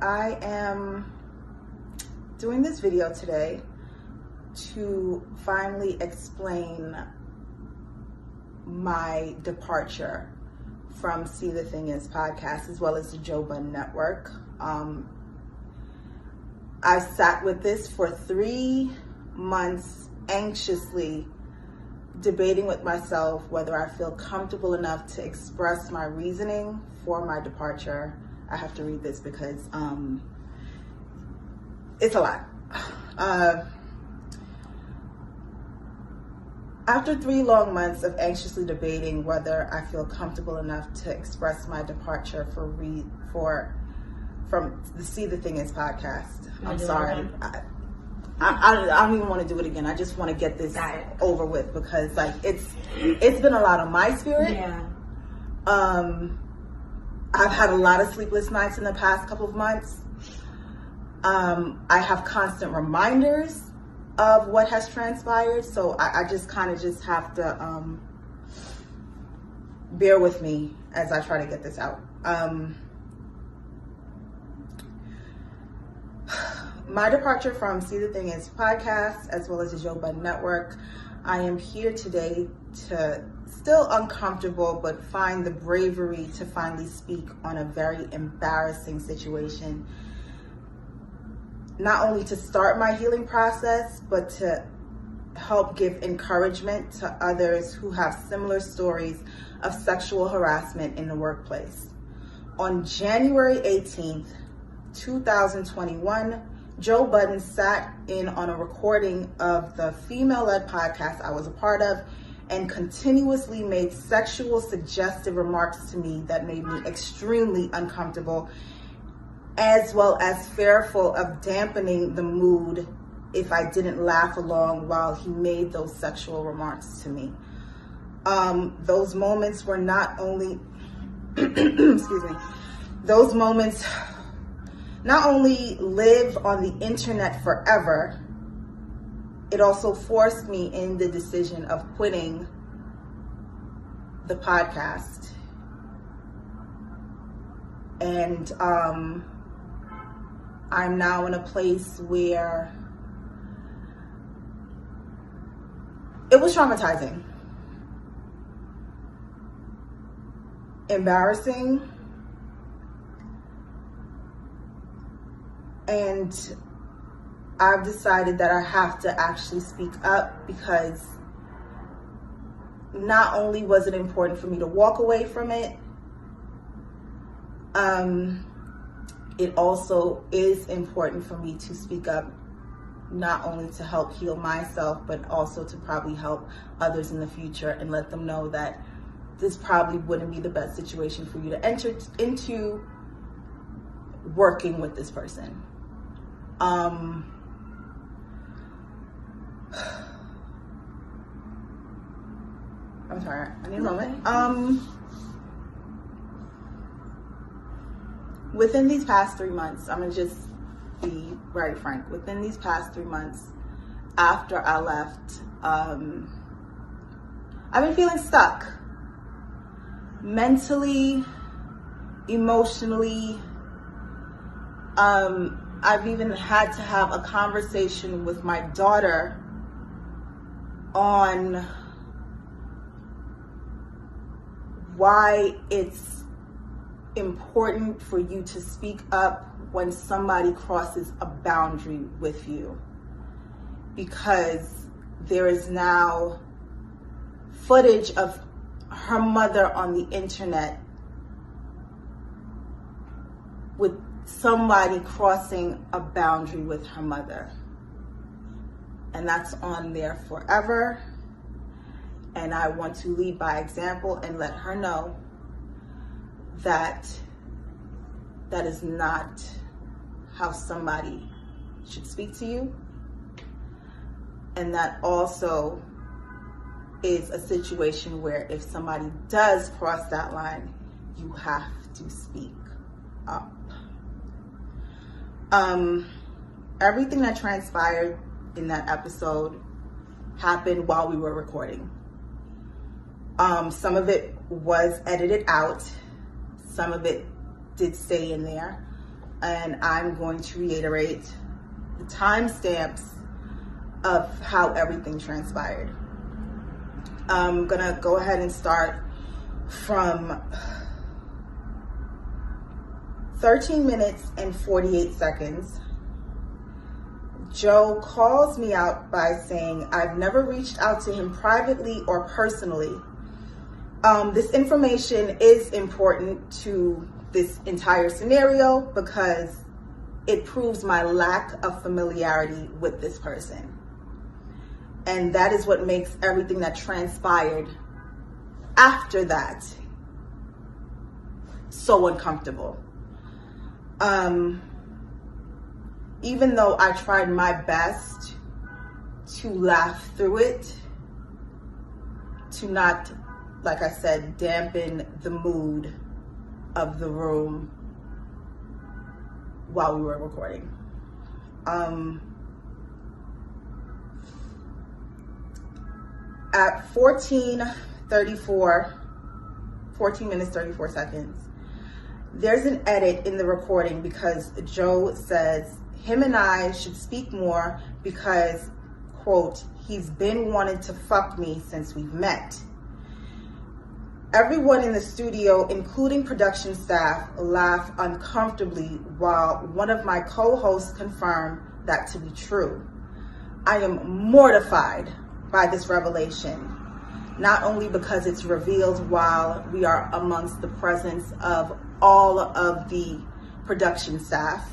I am doing this video today to finally explain my departure from See the Thing Is podcast, as well as the Joe Budden Network. I sat with this for 3 months, anxiously debating with myself whether I feel comfortable enough to express my reasoning for my departure. I have to read this because it's a lot. After 3 long months of anxiously debating whether I feel comfortable enough to express my departure from the See the Thing Is podcast. I'm sorry. I don't even want to do it again. I just want to get this over with because like it's been a lot on my spirit. Yeah. I've had a lot of sleepless nights in the past couple of months. I have constant reminders of what has transpired, so I just kind of just have to bear with me as I try to get this out. My departure from See the Thing Is podcast, as well as the Joe Budden Network, I am here today to, still uncomfortable, but find the bravery to finally speak on a very embarrassing situation. Not only to start my healing process, but to help give encouragement to others who have similar stories of sexual harassment in the workplace. On January 18th, 2021, Joe Budden sat in on a recording of the female-led podcast I was a part of and continuously made sexual suggestive remarks to me that made me extremely uncomfortable, as well as fearful of dampening the mood if I didn't laugh along while he made those sexual remarks to me. Those moments were not only, excuse me, those moments not only live on the internet forever, it also forced me in the decision of quitting the podcast. And I'm now in a place where it was traumatizing, embarrassing, and I've decided that I have to actually speak up because not only was it important for me to walk away from it, it also is important for me to speak up, not only to help heal myself, but also to probably help others in the future and let them know that this probably wouldn't be the best situation for you to enter into working with this person. I'm sorry, I need a moment. Within these past 3 months, I'm gonna just be very frank. Within these past 3 months, after I left, I've been feeling stuck. Mentally, emotionally. I've even had to have a conversation with my daughter on why it's important for you to speak up when somebody crosses a boundary with you, because there is now footage of her mother on the internet with somebody crossing a boundary with her mother, and that's on there forever. And I want to lead by example and let her know that that is not how somebody should speak to you. And that also is a situation where if somebody does cross that line, you have to speak up. Everything that transpired in that episode happened while we were recording. Some of it was edited out. Some of it did stay in there. and I'm going to reiterate the timestamps of how everything transpired. I'm gonna go ahead and start from 13 minutes and 48 seconds. Joe calls me out by saying, I've never reached out to him privately or personally. This information is important to this entire scenario because it proves my lack of familiarity with this person. And that is what makes everything that transpired after that so uncomfortable. Even though I tried my best to laugh through it, to not, like I said, dampen the mood of the room while we were recording. At 14 minutes, 34 seconds, there's an edit in the recording because Joe says him and I should speak more because, quote, he's been wanting to fuck me since we've met. Everyone in the studio, including production staff, laughed uncomfortably while one of my co-hosts confirmed that to be true. I am mortified by this revelation, not only because it's revealed while we are amongst the presence of all of the production staff,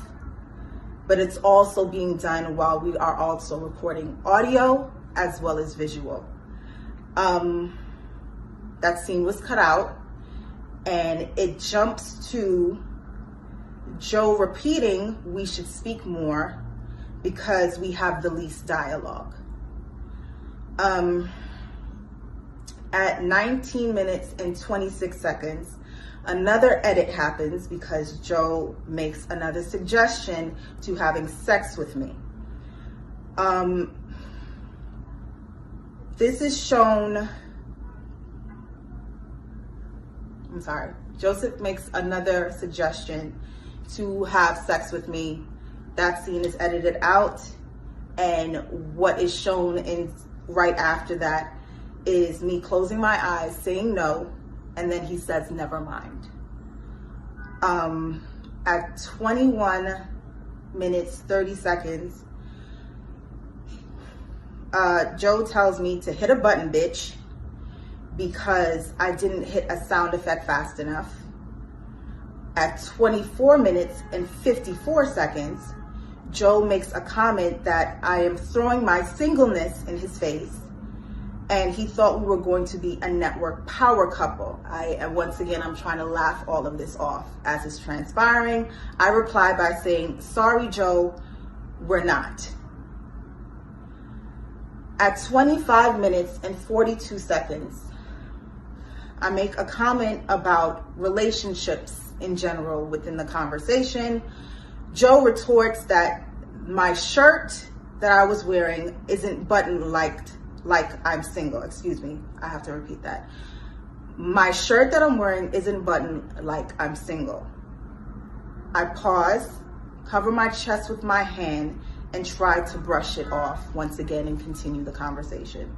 but it's also being done while we are also recording audio as well as visual. That scene was cut out and it jumps to Joe repeating we should speak more because we have the least dialogue. At 19 minutes and 26 seconds, another edit happens because Joe makes another suggestion to having sex with me. This is shown, Joseph makes another suggestion to have sex with me. That scene is edited out, and what is shown in right after that is me closing my eyes, saying no, and then he says, never mind. At 21 minutes, 30 seconds, Joe tells me to hit a button, bitch, because I didn't hit a sound effect fast enough. At 24 minutes and 54 seconds, Joe makes a comment that I am throwing my singleness in his face, and he thought we were going to be a network power couple. Once again, I'm trying to laugh all of this off. As it's transpiring, I reply by saying, sorry, Joe, we're not. At 25 minutes and 42 seconds, I make a comment about relationships in general within the conversation. Joe retorts that my shirt that I was wearing isn't buttoned like I'm single. Excuse me, I have to repeat that. My shirt that I'm wearing isn't buttoned like I'm single. I pause, cover my chest with my hand, and try to brush it off once again and continue the conversation.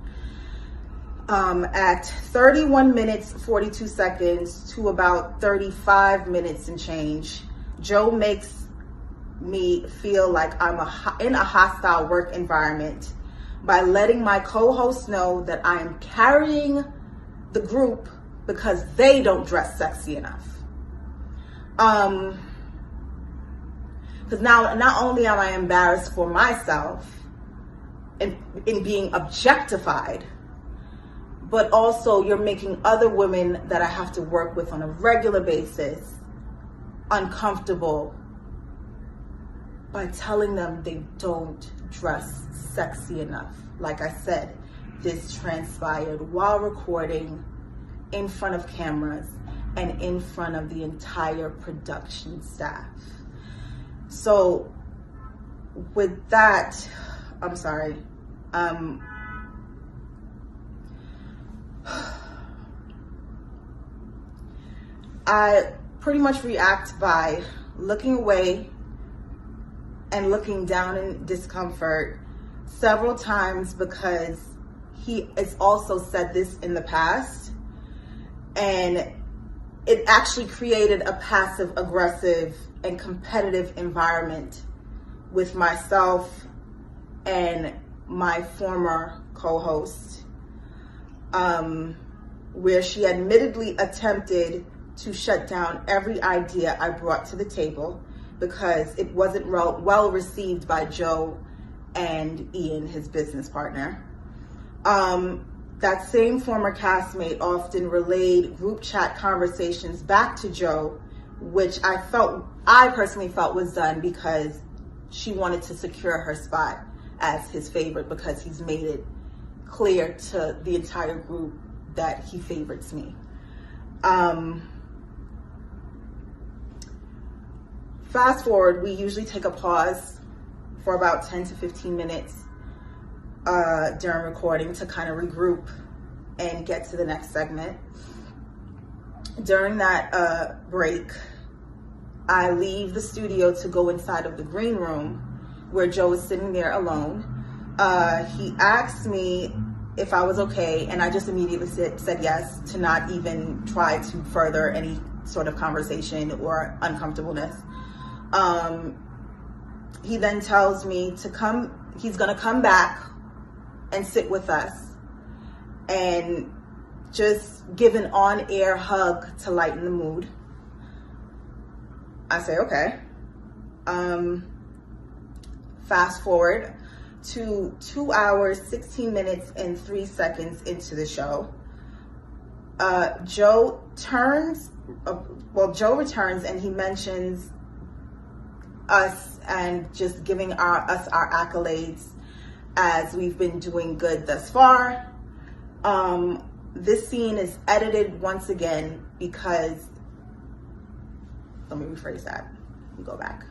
At 31 minutes, 42 seconds to about 35 minutes and change, Joe makes me feel like I'm in a hostile work environment by letting my co-host know that I am carrying the group because they don't dress sexy enough. Because now not only am I embarrassed for myself in being objectified, but also you're making other women that I have to work with on a regular basis uncomfortable by telling them they don't dress sexy enough. Like I said, this transpired while recording, in front of cameras, and in front of the entire production staff. So with that, I'm sorry. I pretty much react by looking away and looking down in discomfort several times, because he has also said this in the past, and it actually created a passive aggressive and competitive environment with myself and my former co-host, where she admittedly attempted to shut down every idea I brought to the table because it wasn't well received by Joe and Ian, his business partner. That same former castmate often relayed group chat conversations back to Joe, which I personally felt was done because she wanted to secure her spot as his favorite, because he's made it clear to the entire group that he favorites me. Fast forward, we usually take a pause for about 10 to 15 minutes during recording to kind of regroup and get to the next segment. During that break, I leave the studio to go inside of the green room where Joe is sitting there alone. He asked me if I was okay, and I just immediately said yes, to not even try to further any sort of conversation or uncomfortableness. He then tells me he's gonna come back and sit with us and just give an on-air hug to lighten the mood. I say, okay. Fast forward to 2 hours, 16 minutes, and 3 seconds into the show. Joe returns and he mentions us and just giving us our accolades as we've been doing good thus far. This scene is edited once again because, let me rephrase that, let me go back.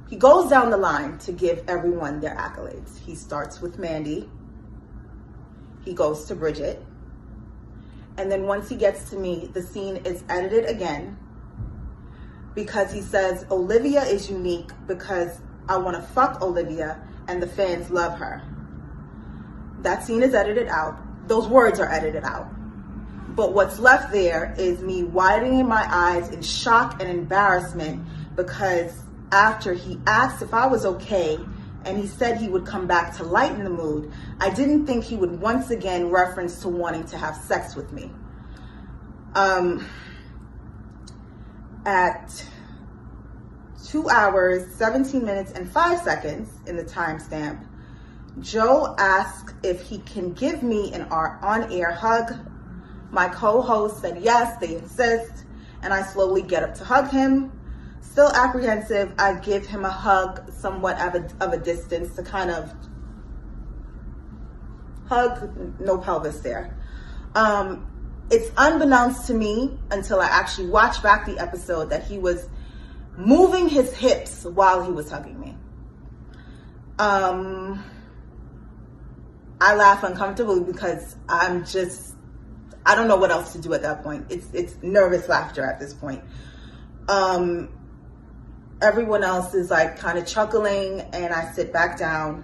He goes down the line to give everyone their accolades. He starts with Mandy, he goes to Bridget, and then once he gets to me, the scene is edited again because he says Olivia is unique because I want to fuck Olivia and the fans love her. That scene is edited out. Those words are edited out. But what's left there is me widening my eyes in shock and embarrassment, because after he asked if I was okay and he said he would come back to lighten the mood, I didn't think he would once again reference to wanting to have sex with me. At 2 hours, 17 minutes, and 5 seconds in the timestamp, Joe asks if he can give me an on-air hug. My co-host said yes, they insist, and I slowly get up to hug him. Still apprehensive, I give him a hug somewhat of a distance to kind of hug, no pelvis there. It's unbeknownst to me until I actually watch back the episode that he was moving his hips while he was hugging me. I laugh uncomfortably because I don't know what else to do at that point. It's nervous laughter at this point. Everyone else is like kind of chuckling, and I sit back down,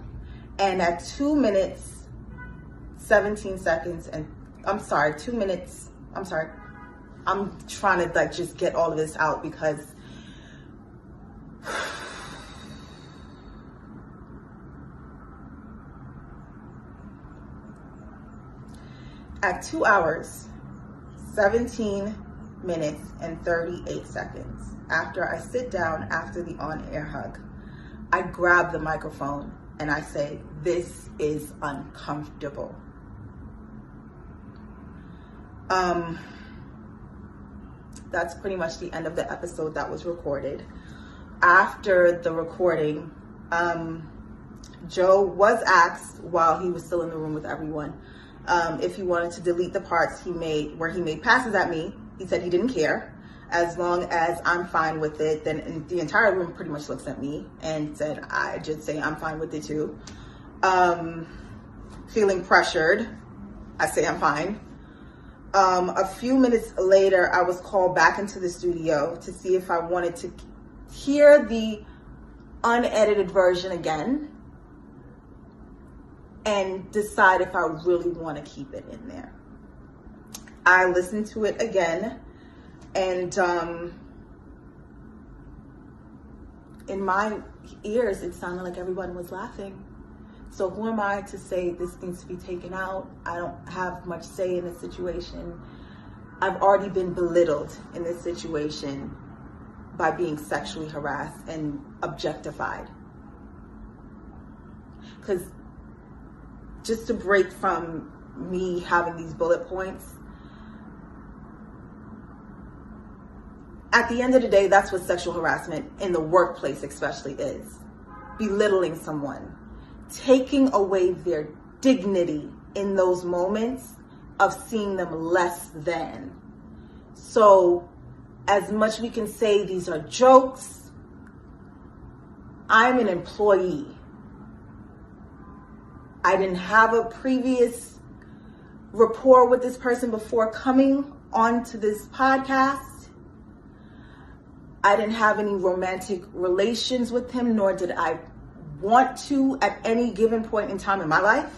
and at 2 minutes, 17 seconds, and I'm trying to like just get all of this out because at 2 hours, 17 minutes, and 38 seconds, after I sit down after the on-air hug, I grab the microphone and I say, "This is uncomfortable." That's pretty much the end of the episode that was recorded. After the recording, Joe was asked while he was still in the room with everyone if he wanted to delete the parts he made where he made passes at me. He said he didn't care. As long as I'm fine with it, then the entire room pretty much looks at me and said, I just say I'm fine with it too. Feeling pressured, I say I'm fine. A few minutes later, I was called back into the studio to see if I wanted to hear the unedited version again and decide if I really want to keep it in there. I listened to it again, and in my ears, it sounded like everyone was laughing. So who am I to say this needs to be taken out? I don't have much say in this situation. I've already been belittled in this situation by being sexually harassed and objectified. Because just to break from me having these bullet points, at the end of the day, that's what sexual harassment in the workplace especially is. Belittling someone, taking away their dignity in those moments of seeing them less than. So as much we can say these are jokes, I'm an employee. I didn't have a previous rapport with this person before coming onto this podcast. I didn't have any romantic relations with him, nor did I want to at any given point in time in my life.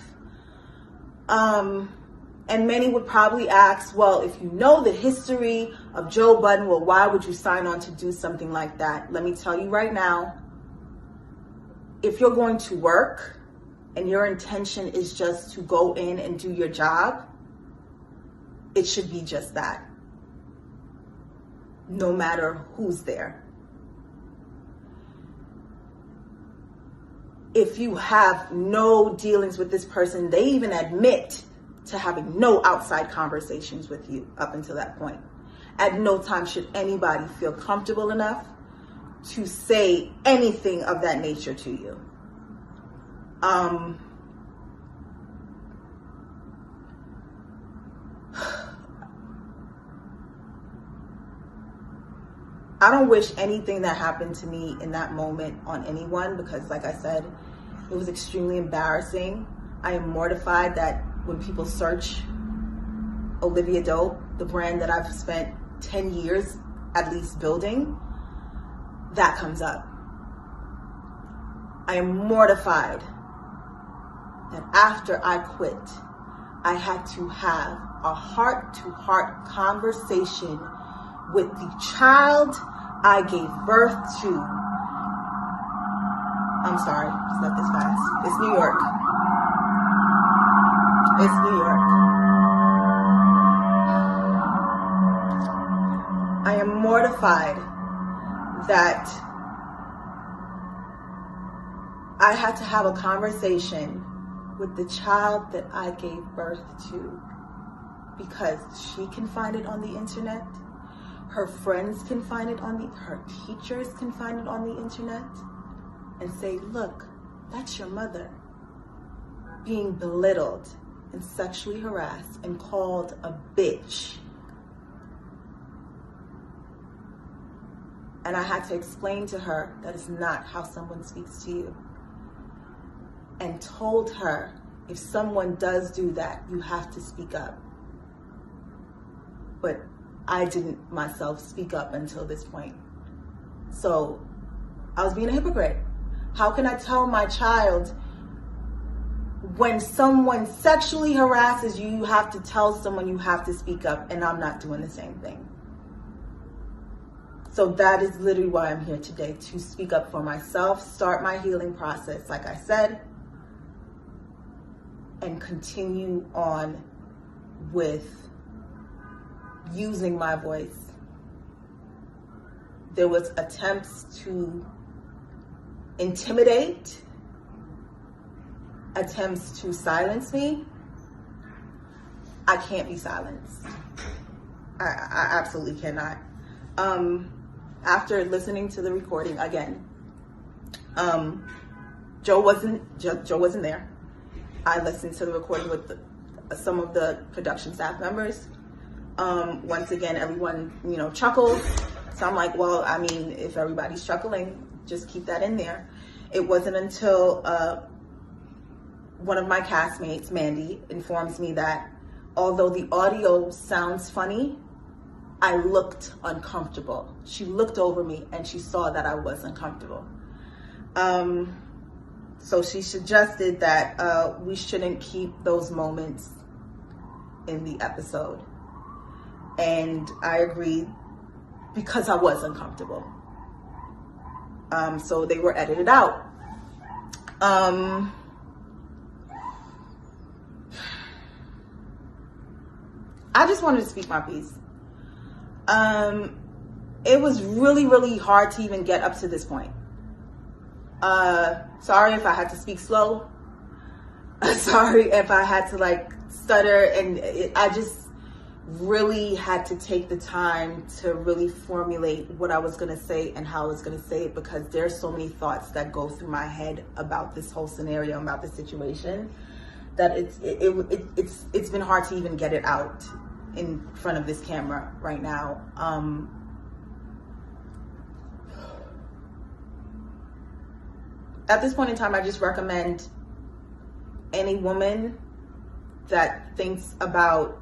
And many would probably ask, well, if you know the history of Joe Budden, well, why would you sign on to do something like that? Let me tell you right now, if you're going to work and your intention is just to go in and do your job, it should be just that, no matter who's there. If you have no dealings with this person, they even admit to having no outside conversations with you up until that point. At no time should anybody feel comfortable enough to say anything of that nature to you. I don't wish anything that happened to me in that moment on anyone, because like I said, it was extremely embarrassing. I am mortified that when people search Olivia Dope, the brand that I've spent 10 years at least building, that comes up. I am mortified that after I quit, I had to have a heart-to-heart conversation with the child I gave birth to. I'm sorry, it's not this fast. It's New York. It's New York. I am mortified that I had to have a conversation with the child that I gave birth to, because she can find it on the internet. Her friends can find it her teachers can find it on the internet and say, look, that's your mother being belittled and sexually harassed and called a bitch. And I had to explain to her that is not how someone speaks to you. And told her, if someone does do that, you have to speak up. But I didn't myself speak up until this point. So I was being a hypocrite. How can I tell my child, when someone sexually harasses you, you have to tell someone you have to speak up, and I'm not doing the same thing? So that is literally why I'm here today, to speak up for myself, start my healing process, like I said, and continue on with using my voice. There was attempts to intimidate, attempts to silence me. I can't be silenced. I absolutely cannot. After listening to the recording again, Joe wasn't there. I listened to the recording with some of the production staff members. Once again, everyone, chuckled. So I'm like, well, I mean, if everybody's chuckling, just keep that in there. It wasn't until one of my castmates, Mandy, informs me that although the audio sounds funny, I looked uncomfortable. She looked over me and she saw that I was uncomfortable. So she suggested that we shouldn't keep those moments in the episode. And I agreed because I was uncomfortable. So they were edited out. I just wanted to speak my piece. It was really, really hard to even get up to this point. Sorry if I had to speak slow. Sorry if I had to stutter, and I just really had to take the time to really formulate what I was going to say and how I was going to say it, because there's so many thoughts that go through my head about this whole scenario, about the situation, that it's been hard to even get it out in front of this camera right now. At this point in time, I just recommend any woman that thinks about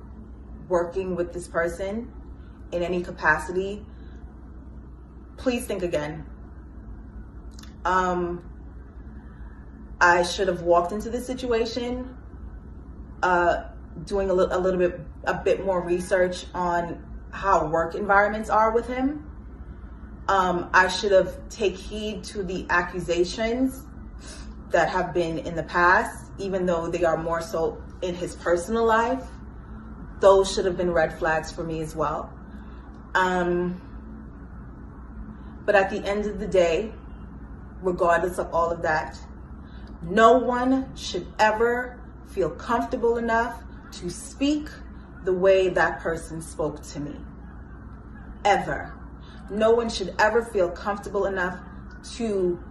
working with this person in any capacity, please think again. I should have walked into this situation doing a bit more research on how work environments are with him. I should have taken heed to the accusations that have been in the past, even though they are more so in his personal life. Those should have been red flags for me as well. But at the end of the day, regardless of all of that, no one should ever feel comfortable enough to speak the way that person spoke to me. Ever. No one should ever feel comfortable enough to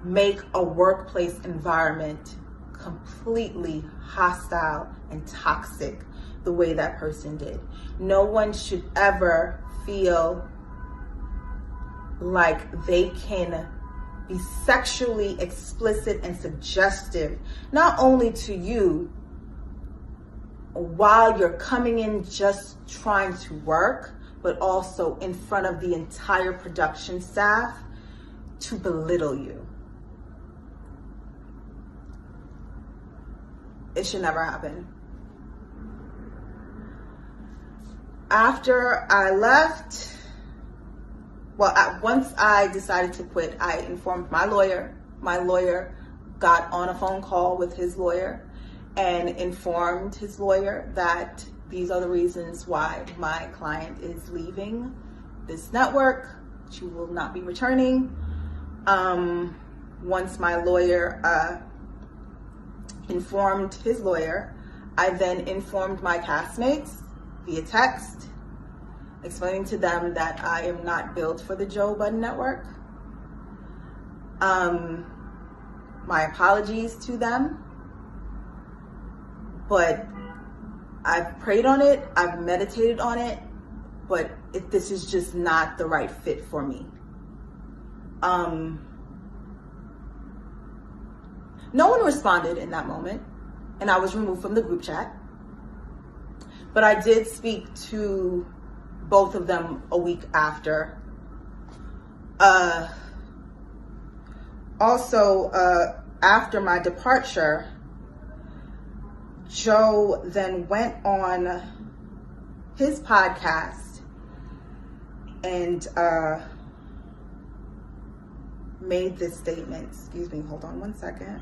make a workplace environment completely hostile and toxic the way that person did. No one should ever feel like they can be sexually explicit and suggestive, not only to you while you're coming in just trying to work, but also in front of the entire production staff to belittle you. It should never happen. After I left, once I decided to quit, I informed my lawyer. My lawyer got on a phone call with his lawyer and informed his lawyer that these are the reasons why my client is leaving this network. She will not be returning. Once my lawyer informed his lawyer, I then informed my castmates via text, explaining to them that I am not built for the Joe Budden network. My apologies to them, but I've prayed on it, I've meditated on it, but this is just not the right fit for me. No one responded in that moment, and I was removed from the group chat. But I did speak to both of them a week after. Also, after my departure, Joe then went on his podcast and made this statement. Excuse me, hold on one second.